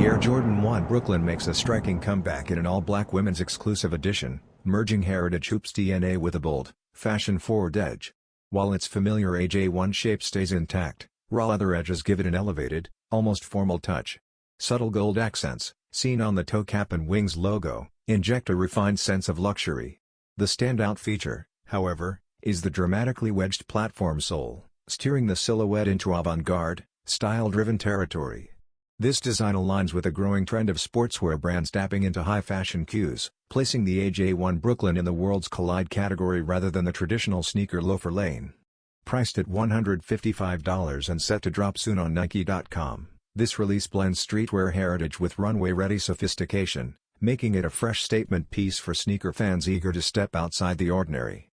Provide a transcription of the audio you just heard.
Air Jordan 1 Brooklyn makes a striking comeback in an all-black women's exclusive edition, merging heritage hoops DNA with a bold, fashion-forward edge. While its familiar AJ1 shape stays intact, raw leather edges give it an elevated, almost formal touch. Subtle gold accents, seen on the toe cap and wings logo, inject a refined sense of luxury. The standout feature, however, is the dramatically wedged platform sole, steering the silhouette into avant-garde, style-driven territory. This design aligns with a growing trend of sportswear brands tapping into high-fashion cues, placing the AJ1 Brooklyn in the world's collide category rather than the traditional sneaker loafer lane. Priced at $155 and set to drop soon on Nike.com, this release blends streetwear heritage with runway-ready sophistication, making it a fresh statement piece for sneaker fans eager to step outside the ordinary.